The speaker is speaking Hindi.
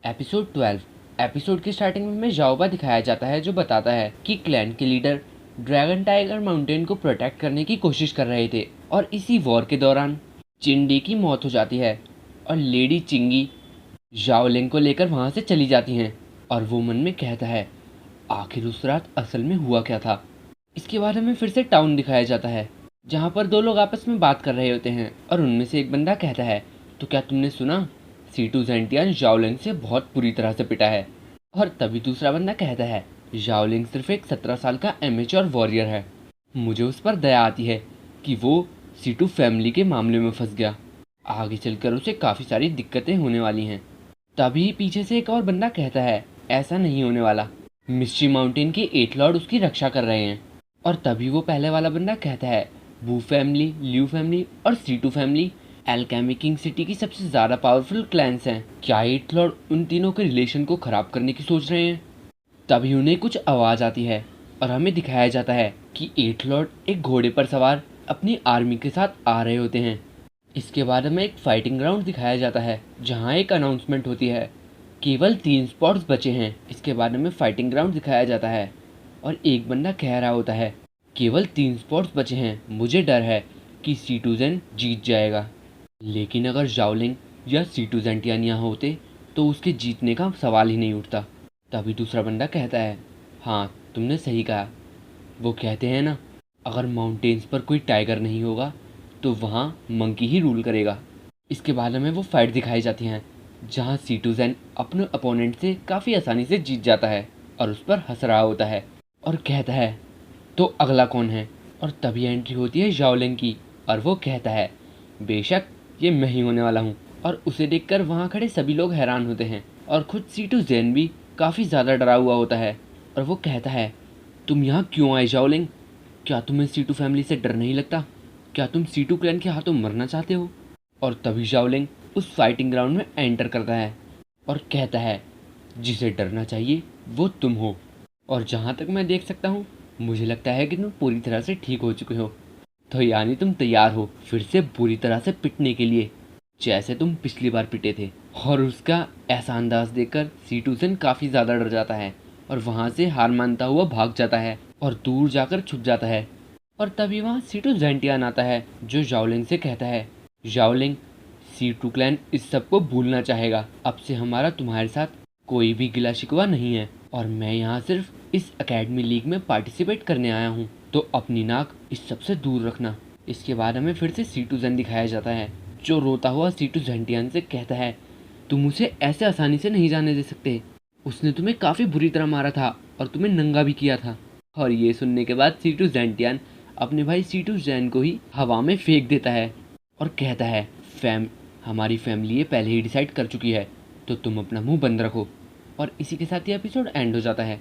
एपिसोड 12। एपिसोड की स्टार्टिंग में हमें जाओबा दिखाया जाता है जो बताता है कि क्लैन के लीडर ड्रैगन टाइगर माउंटेन को प्रोटेक्ट करने की कोशिश कर रहे थे और इसी वॉर के दौरान चिंडी की मौत हो जाती है और लेडी चिंगी जाओलिंग को लेकर वहां से चली जाती हैं और वो मन में कहता है आखिर उस रात असल में हुआ क्या था। इसके बाद हमें फिर से टाउन दिखाया जाता है जहाँ पर दो लोग आपस में बात कर रहे होते हैं और उनमें से एक बंदा कहता है तो क्या तुमने सुना सीटू जेंटियान जाओलिंग से बहुत बुरी तरह से पिटा है। और तभी दूसरा बंदा कहता है जाओलिंग सिर्फ एक 17 साल का एमेच्योर वॉरियर है। मुझे उस पर दया आती है कि वो सीटू फैमिली के मामले में फंस गया, आगे चलकर उसे काफ़ी सारी दिक्कतें होने वाली हैं। तभी पीछे से एक और बंदा कहता है ऐसा नहीं होने वाला, मिस्ट्री माउंटेन के 8 लॉर्ड उसकी रक्षा कर रहे हैं। और तभी वो पहले वाला बंदा कहता है वू फैमिली, ल्यू फैमिली और Situ family alchemy king city की सबसे ज़्यादा पावरफुल क्लैंस हैं। क्या 8 लॉर्ड उन तीनों के रिलेशन को ख़राब करने की सोच रहे हैं। तभी उन्हें कुछ आवाज़ आती है और हमें दिखाया जाता है कि 8 लॉर्ड एक घोड़े पर सवार अपनी आर्मी के साथ आ रहे होते हैं। इसके बाद हमें एक फाइटिंग ग्राउंड दिखाया जाता है जहाँ एक अनाउंसमेंट होती है केवल 3 स्पॉट्स बचे हैं। इसके बाद हमें फाइटिंग ग्राउंड दिखाया जाता है और एक बंदा कह रहा होता है केवल 3 स्पॉट्स बचे हैं, मुझे डर है कि सीटूजेन जीत जाएगा। लेकिन अगर जाओलिंग या सीटूजेंटियान यहाँ होते तो उसके जीतने का सवाल ही नहीं उठता। तभी दूसरा बंदा कहता है हाँ तुमने सही कहा, वो कहते हैं ना अगर माउंटेन्स पर कोई टाइगर नहीं होगा तो वहाँ मंकी ही रूल करेगा। इसके बाद हमें वो फाइट दिखाई जाती हैं जहाँ सीटूजेन अपने अपोनेंट से काफ़ी आसानी से जीत जाता है और उस पर हंस रहा होता है और कहता है तो अगला कौन है। और तभी एंट्री होती है जाओलिंग की और वो कहता है बेशक ये मैं ही होने वाला हूँ। और उसे देखकर वहाँ खड़े सभी लोग हैरान होते हैं और खुद सीटूजेन भी काफ़ी ज़्यादा डरा हुआ होता है और वो कहता है तुम यहाँ क्यों आए जाओलिंग, क्या तुम्हें सीटू फैमिली से डर नहीं लगता, क्या तुम सीटू क्लैन के हाथों मरना चाहते हो। और तभी जाओलिंग उस फाइटिंग ग्राउंड में एंटर करता है और कहता है जिसे डरना चाहिए वो तुम हो। और जहाँ तक मैं देख सकता हूँ मुझे लगता है कि तुम पूरी तरह से ठीक हो चुके हो, तो यानी तुम तैयार हो फिर से बुरी तरह से पिटने के लिए जैसे तुम पिछली बार पिटे थे। और उसका ऐसा अंदाज देखकर सीटूसन काफ़ी ज़्यादा डर जाता है और वहाँ से हार मानता हुआ भाग जाता है और दूर जाकर छुप जाता है। और तभी वहाँ सीटू जेंटियान आता है जो जाओलिंग से कहता है जाओलिंग सीटू क्लैन इस सब को भूलना चाहेगा, अब से हमारा तुम्हारे साथ कोई भी गिला शिकवा नहीं है और मैं यहाँ सिर्फ इस एकेडमी लीग में पार्टिसिपेट करने आया हूँ, तो अपनी नाक इस सब से दूर रखना। इसके बाद हमें फिर से सीटूजेन दिखाया जाता है जो रोता हुआ सीटू जेंटियान से कहता है तुम उसे ऐसे आसानी से नहीं जाने दे सकते, उसने तुम्हें काफ़ी बुरी तरह मारा था और तुम्हें नंगा भी किया था। और ये सुनने के बाद सीटू जेंटियान अपने भाई सीटू जैन को ही हवा में फेंक देता है और कहता है हमारी फैमिली ये पहले ही डिसाइड कर चुकी है, तो तुम अपना मुंह बंद रखो। और इसी के साथ ये एपिसोड एंड हो जाता है।